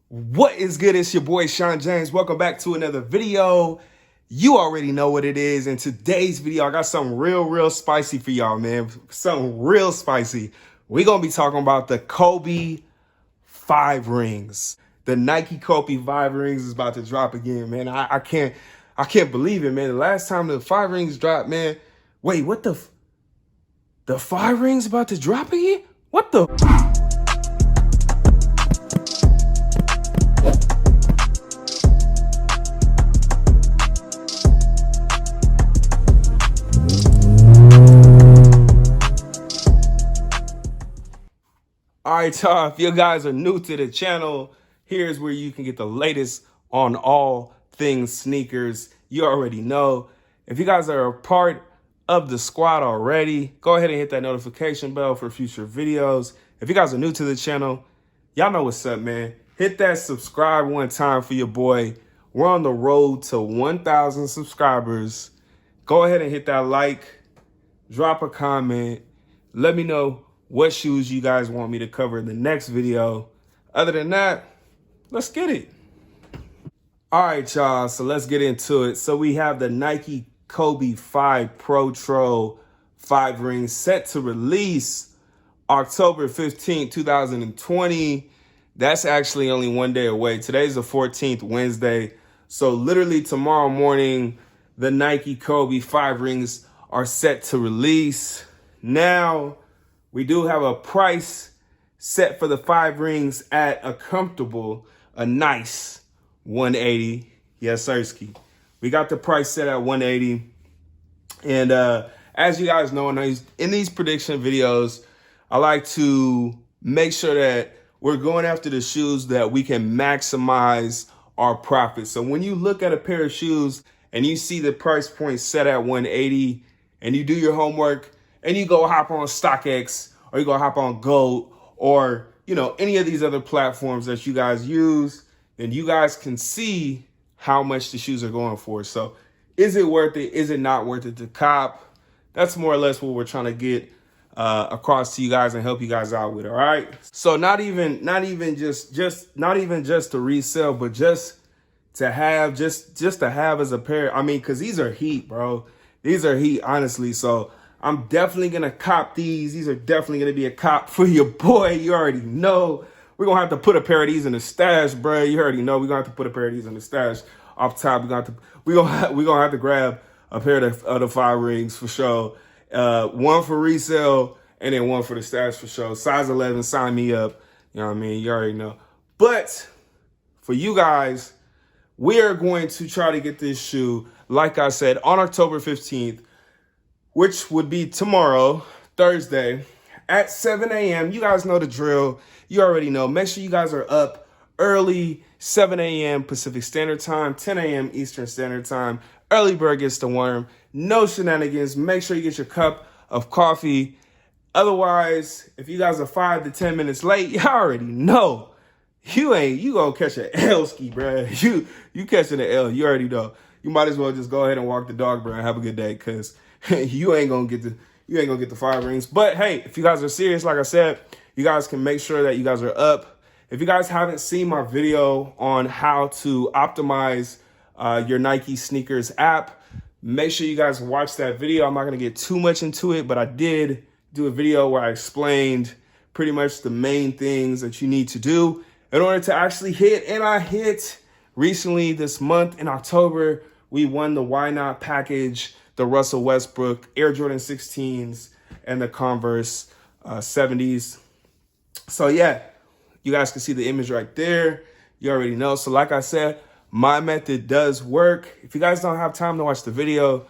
What is good? It's your boy Sean James. Welcome back to another video. You already know what it is. In today's video, I got something real spicy for y'all, man. Something real spicy. We're gonna be talking about the Kobe 5 rings. The Nike Kobe 5 rings is about to drop again, man. I can't believe it, man. The last time the 5 rings dropped, man. Wait, what the 5 rings about to drop again? What the? All right, y'all, if you guys are new to the channel, here's where you can get the latest on all things sneakers. You already know. If you guys are a part of the squad already, go ahead and hit that notification bell for future videos. If you guys are new to the channel, y'all know what's up, man. Hit that subscribe one time for your boy. We're on the road to 1,000 subscribers. Go ahead and hit that like, drop a comment, let me know what shoes you guys want me to cover in the next video. Other than that, let's get it. All right, y'all, so let's get into it. So we have the Nike Kobe 5 Protro 5 rings set to release October 15th, 2020. That's actually only one day away. Today's the 14th, Wednesday. So literally tomorrow morning, the Nike Kobe 5 rings are set to release. Now, we do have a price set for the 5 rings at a comfortable, a nice $180. Yes, sirski. We got the price set at $180. And as you guys know, in these prediction videos, I like to make sure that we're going after the shoes that we can maximize our profit. So when you look at a pair of shoes and you see the price point set at $180 and you do your homework, and you go hop on StockX, or you go hop on Gold, or any of these other platforms that you guys use, then you guys can see how much the shoes are going for. So is it worth it? Is it not worth it to cop? That's more or less what we're trying to get across to you guys and help you guys out with. All right. So not even just to resell, but just to have as a pair. I mean, because these are heat, bro. These are heat, honestly. So I'm definitely going to cop these. These are definitely going to be a cop for your boy. You already know. We're going to have to put a pair of these in the stash, bro. You already know. We're going to have to put a pair of these in the stash. Off top, we're going to have to grab a pair of the 5 rings for sure. One for resale and then one for the stash for sure. Size 11, sign me up. You know what I mean? You already know. But for you guys, we are going to try to get this shoe, like I said, on October 15th. Which would be tomorrow, Thursday, at 7 a.m. You guys know the drill. You already know. Make sure you guys are up early, 7 a.m. Pacific Standard Time, 10 a.m. Eastern Standard Time. Early bird gets the worm. No shenanigans. Make sure you get your cup of coffee. Otherwise, if you guys are 5 to 10 minutes late, you already know. You gonna catch an L ski, bro. You catching an L. You already know. You might as well just go ahead and walk the dog, bro, and have a good day, because you ain't gonna get the 5 rings. But hey, if you guys are serious, like I said, you guys can make sure that you guys are up. If you guys haven't seen my video on how to optimize your Nike sneakers app, make sure you guys watch that video. I'm not gonna get too much into it, but I did do a video where I explained pretty much the main things that you need to do in order to actually hit. And I hit recently this month in October. We won the Why Not package, the Russell Westbrook Air Jordan 16s and the Converse 70s. So yeah, you guys can see the image right there. You already know. So like I said, my method does work. If you guys don't have time to watch the video,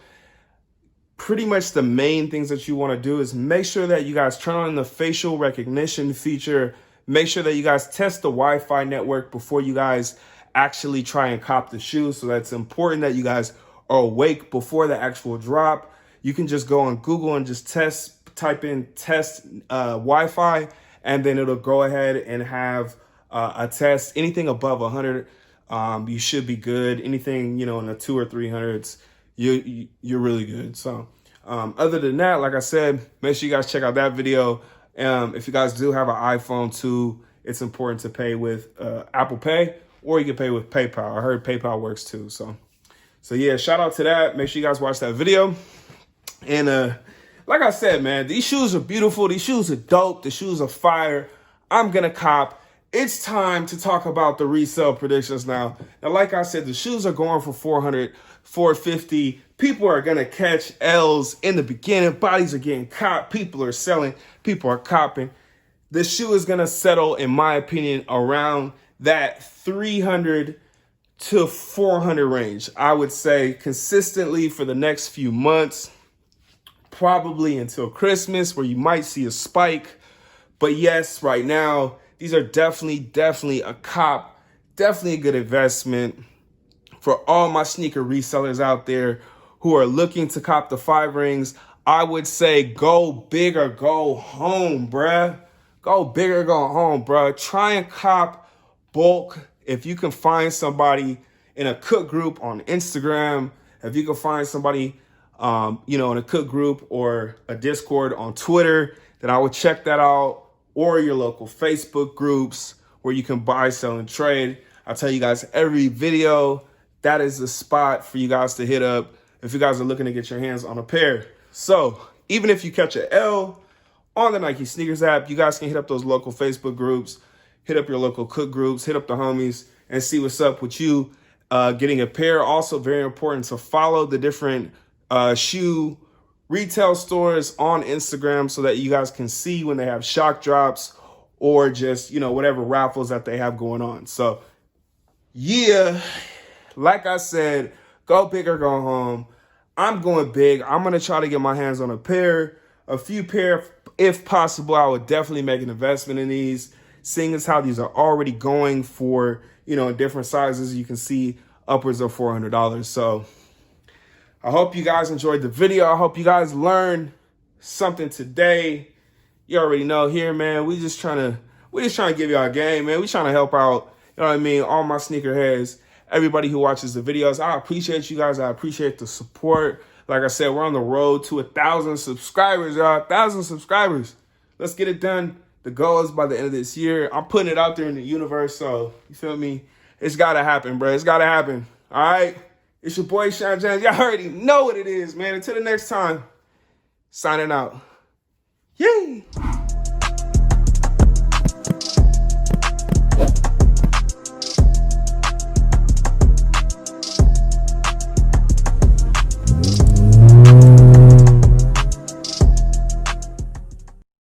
pretty much the main things that you want to do is make sure that you guys turn on the facial recognition feature. Make sure that you guys test the Wi-Fi network before you guys actually try and cop the shoe. So that's important that you guys are awake before the actual drop. You can just go on Google and just type in test Wi-Fi, and then it'll go ahead and have a test. Anything above 100, you should be good. Anything, in the 200 or 300s, you're really good. So other than that, like I said, make sure you guys check out that video. If you guys do have an iPhone too, it's important to pay with Apple Pay, or you can pay with PayPal. I heard PayPal works too. So yeah, shout out to that. Make sure you guys watch that video. And like I said, man, these shoes are beautiful. These shoes are dope. The shoes are fire. I'm gonna cop. It's time to talk about the resale predictions now. Now, like I said, the shoes are going for 400, 450. People are gonna catch L's in the beginning. Bodies are getting copped. People are selling. People are copping. The shoe is gonna settle, in my opinion, around that 300 to 400 range. I would say consistently for the next few months, probably until Christmas, where you might see a spike. But yes, right now, these are definitely a cop, definitely a good investment for all my sneaker resellers out there who are looking to cop the 5 rings. I would say go big or go home, bruh. Go big or go home, bruh. Try and cop bulk. If you can find somebody in a cook group on Instagram, if you can find somebody, in a cook group or a Discord on Twitter, then I would check that out. Or your local Facebook groups where you can buy, sell, and trade. I tell you guys every video, that is the spot for you guys to hit up if you guys are looking to get your hands on a pair. So even if you catch an L on the Nike Sneakers app, you guys can hit up those local Facebook groups, hit up your local cook groups, hit up the homies, and see what's up with you getting a pair. Also very important to follow the different shoe retail stores on Instagram so that you guys can see when they have shock drops or just, whatever raffles that they have going on. So yeah, like I said, go big or go home. I'm going big. I'm going to try to get my hands on a few pair. If possible, I would definitely make an investment in these, seeing as how these are already going for, in different sizes. You can see upwards of $400. So I hope you guys enjoyed the video. I hope you guys learned something today. You already know here, man, we just trying to give y'all a game, man. We trying to help out, all my sneakerheads, everybody who watches the videos. I appreciate you guys. I appreciate the support. Like I said, we're on the road to 1,000 subscribers, y'all. 1,000 subscribers. Let's get it done. The goal is by the end of this year. I'm putting it out there in the universe, so you feel me? It's got to happen, bro. It's got to happen. All right? It's your boy, SEANJAMES. Y'all already know what it is, man. Until the next time, signing out. Yay!